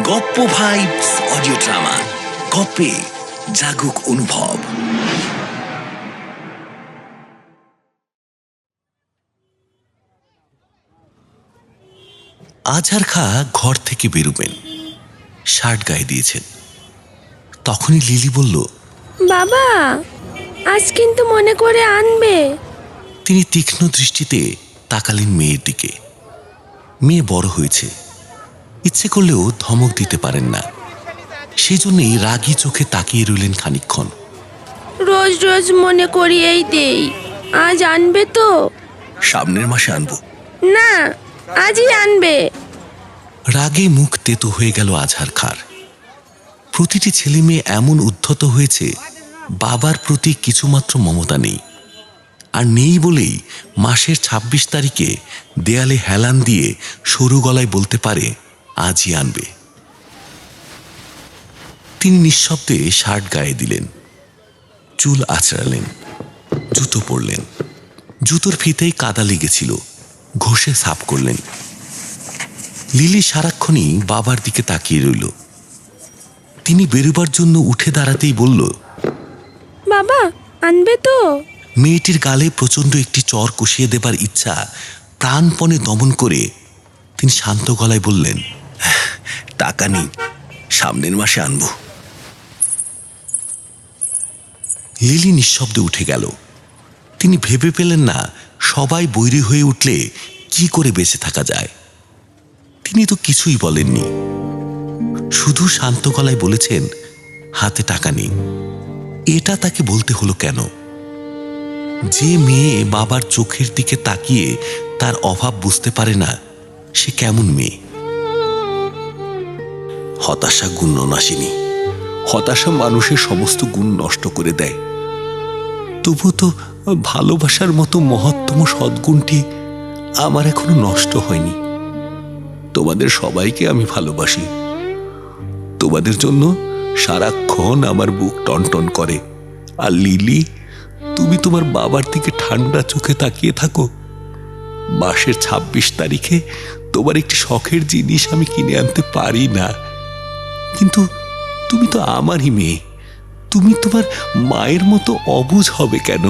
গপ্প vibes audio drama গপ্পে জাগুক অনুভব। আজহার খা ঘর থেকে বেরোবেন, শার্ট গায়ে দিয়েছেন। তখনই লিলি বলল, বাবা আজ কিন্তু মনে করে আনবে। তিনি তীক্ষ্ণ দৃষ্টিতে তাকালেন মেয়ের দিকে। মেয়ে বড় হয়েছে, ইচ্ছে করলেও ধমক দিতে পারেন না, সেই জন্যই রাগী চোখে তাকিয়ে রইলেন খানিকক্ষণ। রোজ রোজ মনে করিয়েই দেই, আজ আনবে তো? সামনের মাসে আনবো। না, আজই আনবে। রাগে মুখ তেতো হয়ে গেল আজহার খার। প্রতিটি ছেলে মেয়ে এমন উদ্ধত হয়েছে, বাবার প্রতি কিছুমাত্র মমতা নেই। আর নেই বলেই মাসের ২৬ তারিখে দেয়ালে হেলান দিয়ে সরু গলায় বলতে পারে আজই আনবে। তিনি নিঃশব্দে শার্ট গায়ে দিলেন, চুল আঁচড়ালেন, জুতো পরলেন। জুতোর ফিতেই কাদা লেগেছিল, ঘষে সাফ করলেন। লিলি সারাক্ষণই বাবার দিকে তাকিয়ে রইল। তিনি বেরোবার জন্য উঠে দাঁড়াতেই বলল, বাবা আনবে তো? মেয়েটির গালে প্রচণ্ড একটি চর কষিয়ে দেবার ইচ্ছা প্রাণপণে দমন করে তিনি শান্ত গলায় বললেন, টাকা নেই, সামনের মাসে আনবো। লিলি নিঃশব্দে উঠে গেল। তিনি ভেবে পেলেন না সবাই বৈরী হয়ে উঠলে কি করে বেঁচে থাকা যায়। তিনি তো কিছুই বলেননি, শুধু শান্ত গলায় বলেছেন হাতে টাকা নেই। এটা তাকে বলতে হলো কেন? যে মেয়ে বাবার চোখের দিকে তাকিয়ে তার অভাব বুঝতে পারে না, সে কেমন মেয়ে? হতাশা গুণ নাশিনী, হতাশা মানুষের সমস্ত গুণ নষ্ট করে দেয়। তবু তো ভালোবাসার মতো মহত্তম সদ্গুণটি আমার এখনো নষ্ট হয়নি। তোমাদের সবাইকে আমি ভালোবাসি। তোমাদের জন্য সারাক্ষণ আমার বুক টনটন করে। আর লিলি, তুমি তোমার বাবার দিকে ঠান্ডা চোখে তাকিয়ে থাকো। মাসের ২৬ তারিখে তোমার একটি শখের জিনিস আমি কিনে আনতে পারি না, কিন্তু তুমি তো আমারই মেয়ে। তুমি তোমার মায়ের মতো অবুঝ হবে কেন?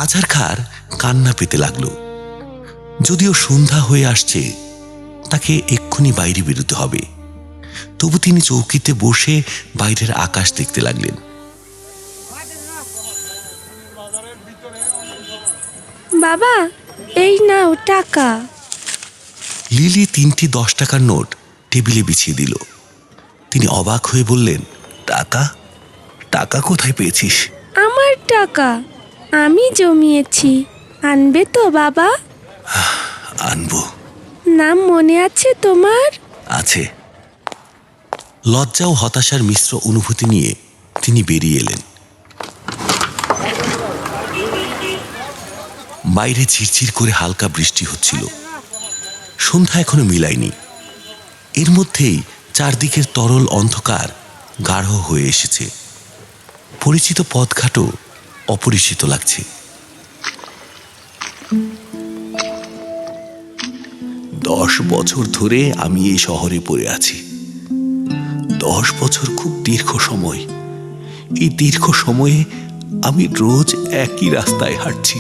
আজহার খার কান্না পেতে লাগলো। যদিও সন্ধ্যা হয়ে আসছে, তাকে এক্ষুনি বাইরে বেরোতে হবে। তবু তিনি চৌকিতে বসে বাইরের আকাশ দেখতে লাগলেন। বাবা এই নাও টাকা। লিলি ৩টি ১০ টাকার নোট টেবিলে বিছিয়ে দিল। তিনি অবাক হয়ে বললেন, টাকা? টাকা কোথায় পেয়েছিস? আমার টাকা, আমি জমিয়েছি। আনবে তো বাবা? আনবো। নাম মনে আছে তোমার? আছে। লজ্জা ও হতাশার মিশ্র অনুভূতি নিয়ে তিনি বেরিয়ে এলেন। বাইরে ঝিরঝির করে হালকা বৃষ্টি হচ্ছিল। সন্ধ্যা এখনো মিলায়নি। এর মধ্যেই চারদিকের তরল অন্ধকার গাঢ় হয়ে এসেছে। পরিচিত পথঘাটও অপরিচিত লাগছে। ১০ বছর ধরে আমি এই শহরে পড়ে আছি। ১০ বছর খুব দীর্ঘ সময়। এই দীর্ঘ সময়ে আমি রোজ একই রাস্তায় হাঁটছি,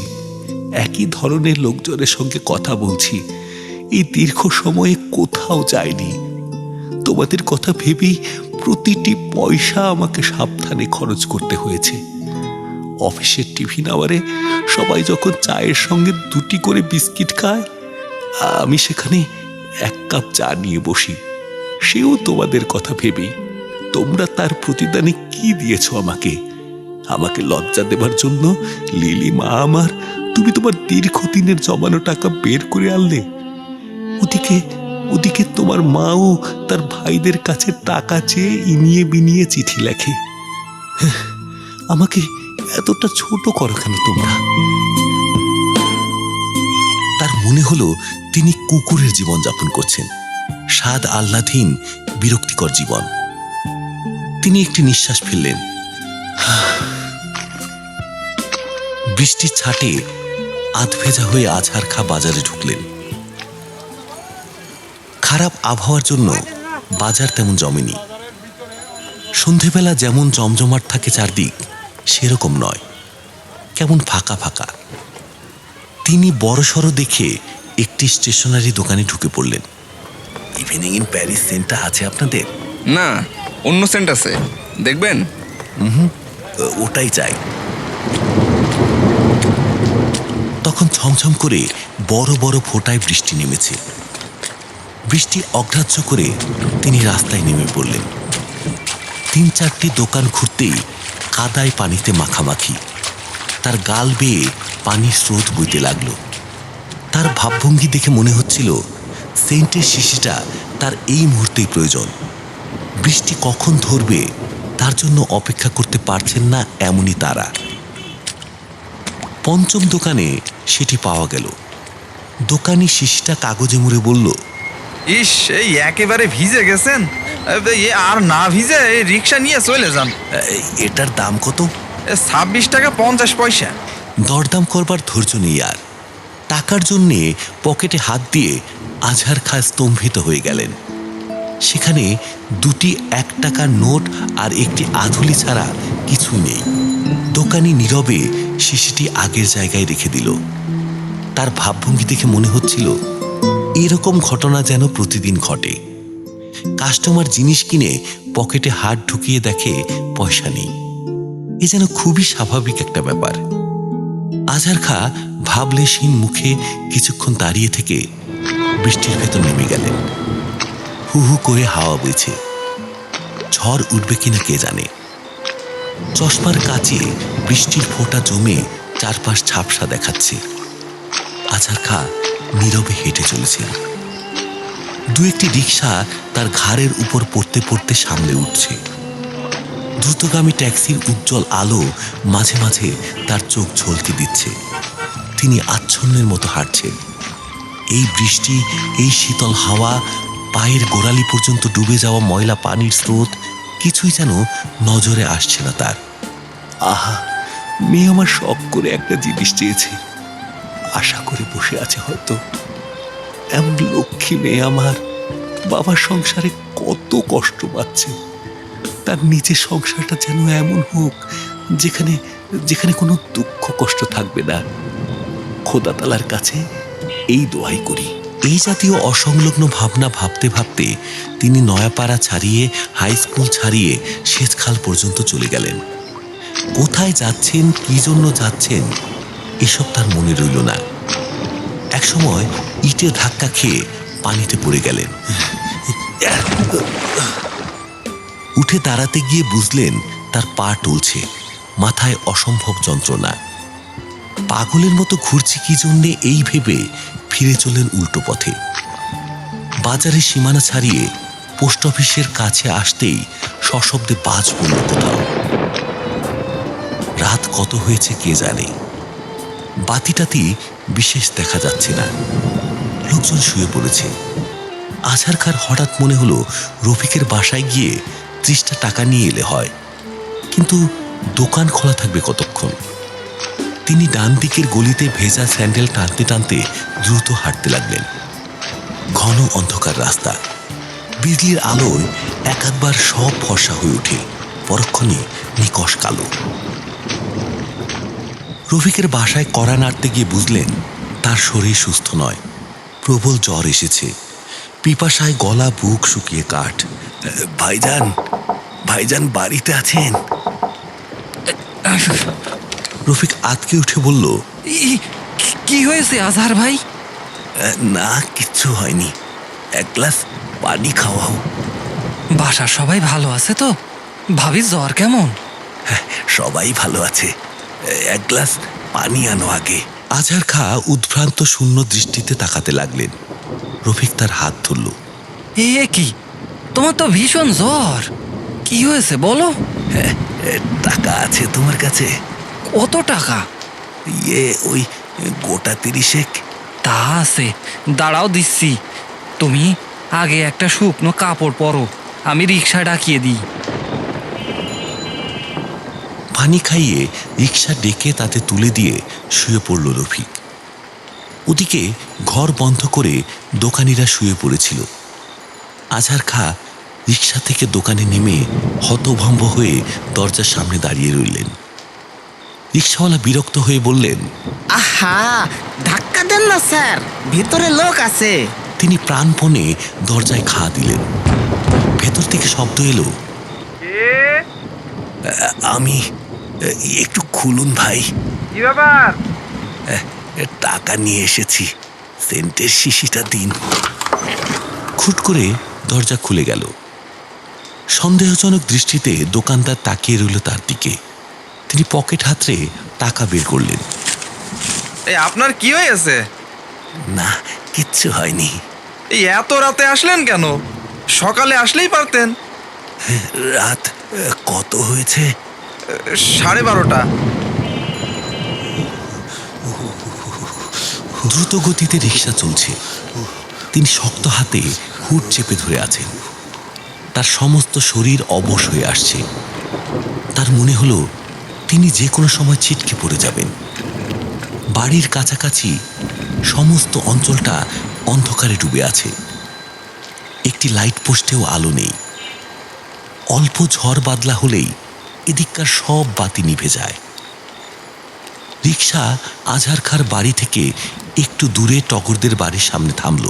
একই ধরনের লোকজনের সঙ্গে কথা বলছি। এই দীর্ঘ সময়ে কোথাও যায়নি। তোমাদের কথা ভেবেই প্রতিটি পয়সা আমাকে সাবধানে খরচ করতে হয়েছে। অফিসের টিফিন আওয়ারে সবাই যখন চায়ের সঙ্গে ২টি করে বিস্কিট খায়, আমি সেখানে ১ কাপ চা নিয়ে বসি, সেও তোমাদের কথা ভেবেই। তোমরা তার প্রতিদানে কি দিয়েছ আমাকে? আমাকে লজ্জা দেবার জন্য লিলি মা আমার, তুমি তোমার দীর্ঘদিনের জমানো টাকা বের করে আনলে। ওদিকে তোমার মাও তার ভাইদের কাছে টাকা চেয়ে ইনিয়ে বিনিয়ে চিঠি লেখে। আমাকে এতটা ছোট করো কেন তোমরা? তার মনে হলো তিনি কুকুরের জীবন যাপন করছেন, স্বাদ আহ্লাদহীন বিরক্তিকর জীবন। তিনি একটি নিঃশ্বাস ফেললেন। বৃষ্টির ছাটে আধভেজা হয়ে আজহার খা বাজারে ঢুকলেন। খারাপ আবহাওয়ার জন্য বাজার তেমন জমেনি। সন্ধেবেলা যেমন জমজমাট থাকে চারদিক, সেরকম নয়, কেমন ফাঁকা ফাঁকা। তিনি বড়সড় দেখে একটি স্টেশনারি দোকানে ঢুকে পড়লেন। ইভিনিং ইন প্যারিস সেন্টটা আছে আপনাদের? না, অন্য সেন্ট আছে, দেখবেন? ওটাই চাই। তখন ছমছম করে বড় বড় ফোঁটায় বৃষ্টি নেমেছে। বৃষ্টি অগ্রাহ্য করে তিনি রাস্তায় নেমে পড়লেন। ৩-৪টি দোকান ঘুরতেই কাদায় পানিতে মাখামাখি। তার গাল বেয়ে পানির স্রোত বইতে লাগলো। তার ভাবভঙ্গি দেখে মনে হচ্ছিল সেন্টের শিশিটা তার এই মুহূর্তেই প্রয়োজন। বৃষ্টি কখন ধরবে তার জন্য অপেক্ষা করতে পারছেন না এমনই তারা। পঞ্চম দোকানে সেটি পাওয়া গেল। দোকানি শিশিটা কাগজে মুড়ে বলল, ইস, এই একেবারে ভিজে গেছেন, আর না ভিজে এই রিক্সা নিয়ে চলে যান। এটার দাম কত? 26 টাকা 50 পয়সা। দরদাম করবার ধৈর্য নেই আর। টাকার জন্যে পকেটে হাত দিয়ে আজহার খাঁ স্তম্ভিত হয়ে গেলেন। সেখানে 2টি 1 টাকার নোট আর একটি আধুলি ছাড়া কিছুই নেই। দোকানি নীরবে শিশিটি আগের জায়গায় রেখে দিল। তার ভাবভঙ্গি দেখে মনে হচ্ছিল এরকম ঘটনা যেন প্রতিদিন ঘটে। কাস্টমার জিনিস কিনে পকেটে হাত ঢুকিয়ে দেখে পয়সা নেই। এ যেন খুবই স্বাভাবিক একটা ব্যাপার। আজহার খাঁ ভাবলেশহীন মুখে কিছুক্ষণ দাঁড়িয়ে থেকে বৃষ্টির ভেতর নেমে গেলেন। হু হু করে হাওয়া বইছে, ঝড় উঠবে কিনা কে জানে। চশমার কাছে বৃষ্টির ফোঁটা জমে চারপাশ ঝাপসা দেখাচ্ছে। আজহার খাঁ নীরবে হেঁটে চলেছেন। 2-1টি রিক্সা তার ঘাড়ের উপর পড়তে পড়তে সামলে উঠছে। দ্রুতগামী ট্যাক্সির উজ্জ্বল আলো মাঝে মাঝে তার চোখ ঝলকে দিচ্ছে। তিনি আচ্ছন্নের মতো হাঁটছেন। এই বৃষ্টি, এই শীতল হাওয়া, পায়ের গোড়ালি পর্যন্ত ডুবে যাওয়া ময়লা পানির স্রোত, কিছুই যেন নজরে আসছে না তার। আহা, মেয়ে আমার শখ করে একটা জিনিস চেয়েছে, আশা করে বসে আছে হয়তো। এমন লক্ষ্মী মেয়ে আমার, বাবার সংসারে কত কষ্ট পাচ্ছে। তার নিজের সংসারটা যেন এমন হোক যেখানে যেখানে কোনো দুঃখ কষ্ট থাকবে না। খোদা তাআলার কাছে এই দোয়াই করি। এই জাতীয় অসংলগ্ন ভাবনা ভাবতে ভাবতে তিনি নয়াপাড়া ছাড়িয়ে, হাই স্কুল ছাড়িয়ে সেচখাল পর্যন্ত চলে গেলেন। কোথায় যাচ্ছেন, কি জন্য যাচ্ছেন, এসব তার মনে রইল না। একসময় ইটে ধাক্কা খেয়ে পানিতে পড়ে গেলেন। উঠে দাঁড়াতে গিয়ে বুঝলেন তার পা টলছে, মাথায় অসম্ভব যন্ত্রণা। পাগলের মতো ঘুরছে কি জন্যে এই ভেবে ফিরে চলেন উল্টো পথে। বাজারের সীমানা ছাড়িয়ে পোস্ট অফিসের কাছে আসতেই সশব্দে বাজ পড়ল কোথাও। রাত কত হয়েছে কে জানে। বাতিটাতি বিশেষ দেখা যাচ্ছে না। লোকজন শুয়ে পড়েছে। আজহার খাঁর হঠাৎ মনে হলো রফিকের বাসায় গিয়ে 30টা টাকা নিয়ে এলে হয়, কিন্তু দোকান খোলা থাকবে কতক্ষণ। তিনি ডান দিকের গলিতে ভেজা স্যান্ডেল টানতে টানতে দ্রুত হাঁটতে লাগলেন। ঘন অন্ধকার রাস্তা, বিজলির আলোয় একবার সব ফর্সা হয়ে ওঠে, পরক্ষণে নিকষ কালো। রফিকের বাসায় কড়া নাড়তে গিয়ে বুঝলেন তার শরীর সুস্থ নয়, প্রবল জ্বর এসেছে। পিপাসায় গলা বুক শুকিয়ে কাঠ। ভাইজান, ভাইজান বাড়িতে আছেন? রফিক আতকে উঠে বলল, কি হয়েছে আজহার ভাই? না, কিচ্ছু হয়নি, 1 গ্লাস পানি খাওয়াও। বাসার সবাই ভালো আছে তো? ভাবির জ্বর কেমন? সবাই ভালো আছে, 1 গ্লাস পানি আনো আগে। আজহার খাঁ উদ্ভ্রান্ত শূন্য দৃষ্টিতে তাকাতে লাগলেন। রফিক তার হাত ধরল। এ কি, তোমার তো ভীষণ জ্বর, কি হয়েছে বলো? টাকা আছে তোমার কাছে? কত টাকা? ওই গোটা 30। তা আছে, দাঁড়াও দিচ্ছি। তুমি আগে একটা শুকনো কাপড় পরো, আমি রিক্সা ডাকিয়ে দিই। পানি খাইয়ে রিক্সা ডেকে তাতে তুলে দিয়ে শুয়ে পড়ল রফিক। ওদিকে ঘর বন্ধ করে দোকানিরা শুয়ে পড়েছিল। আজহার খা রিক্সা থেকে দোকানে নেমে হতভম্ব হয়ে দরজার সামনে দাঁড়িয়ে রইলেন। রিক্সাওয়ালা বিরক্ত হয়ে বললেন, আহা, ধাক্কা দেন না স্যার, ভিতরে লোক আছে। তিনি প্রাণপণে দরজায় ঘা দিলেন। ভেতর থেকে শব্দ এলো, আমি একটু খুলুন ভাই। কি ব্যাপার? টাকা নিয়ে এসেছি, সেন্টের শিশিটা দিন। খুট করে দরজা খুলে গেল। সন্দেহজনক দৃষ্টিতে দোকানদার তাকিয়ে রইল তার দিকে। তিনি পকেট হাতড়ে টাকা বের করলেন। এই আপনার কি হয়েছে? না, কিচ্ছু হয়নি। এই এত রাতে আসলেন কেন? সকালে আসলেই পারতেন। রাত কত হয়েছে? 12:30। দ্রুত গতিতে রিক্সা চলছে। তিনি শক্ত হাতে হুড চেপে ধরে আছেন। তার সমস্ত শরীর অবশ হয়ে আসছে। তার মনে হলো তিনি যে কোনো সময় ছিটকে পড়ে যাবেন। বাড়ির কাছাকাছি সমস্ত অঞ্চলটা অন্ধকারে ডুবে আছে। একটি লাইট পোস্টেও আলো নেই। অল্প ঝড় বাদলা হলেই এদিককার সব বাতি নিভে যায়। রিক্সা আজহার খার বাড়ি থেকে একটু দূরে টগরদের বাড়ির সামনে থামল।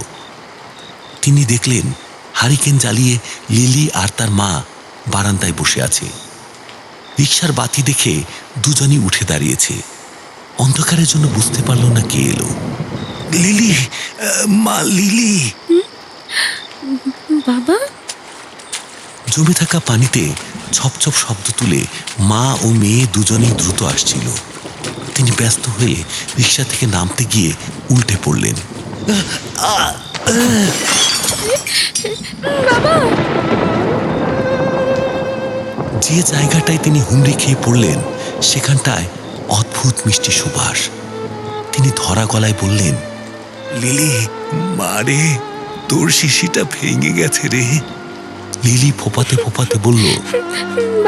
তিনি দেখলেন হারিকেন জ্বালিয়ে লিলি আর তার মা বারান্দায় বসে আছে। রিক্সার বাতি দেখে দুজনই উঠে দাঁড়িয়েছে। অন্ধকারের জন্য বুঝতে পারল না কে এলো। লিলি, মা লিলি। বাবা, জমে থাকা পানিতে ছপছপ শব্দ তুলে মা ও মেয়ে দুজনেই দ্রুত আসছিল। তিনি ব্যস্ত হয়ে রিক্সা থেকে নামতে গিয়ে উল্টে পড়লেন। বাবা, যে জায়গাটায় তিনি হুমড়ি খেয়ে পড়লেন সেখানটায় অদ্ভুত মিষ্টি সুবাস। তিনি ধরা গলায় বললেন, লিলি, মারে, তোর শিশিটা ভেঙে গেছে রে। লিলি ফোপাতে ফোপাতে বলল,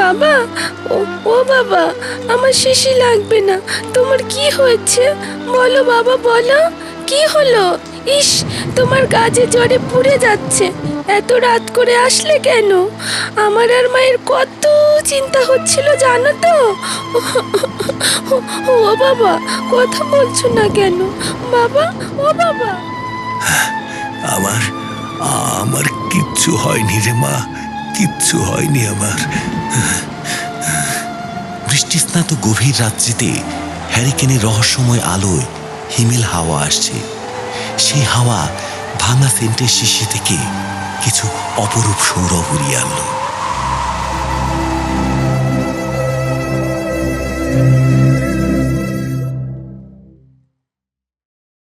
বাবা, ও বাবা, আমার শিশি লাগবে না। তোমার কি হয়েছে বলো বাবা, বলো কি হলো? ইস, তোমার গাছে জ্বরে পুড়ে যাচ্ছে। এত রাত করে আসলে কেন? আমার আর মায়ের কত চিন্তা হচ্ছিল জানো তো। ও বাবা, কথা বলছো না কেন বাবা? ও বাবা, আমার কিচ্ছু হয়নি রে মা, কিচ্ছু হয়নি আমার। বৃষ্টিস্নাত গভীর রাত্রিতে হ্যারিকেনের রহস্যময় আলোয় হিমেল হাওয়া আসছে। সেই হাওয়া ভাঙা সেন্টের শিশি থেকে কিছু অপরূপ সৌরভ উড়িয়ে আনলো।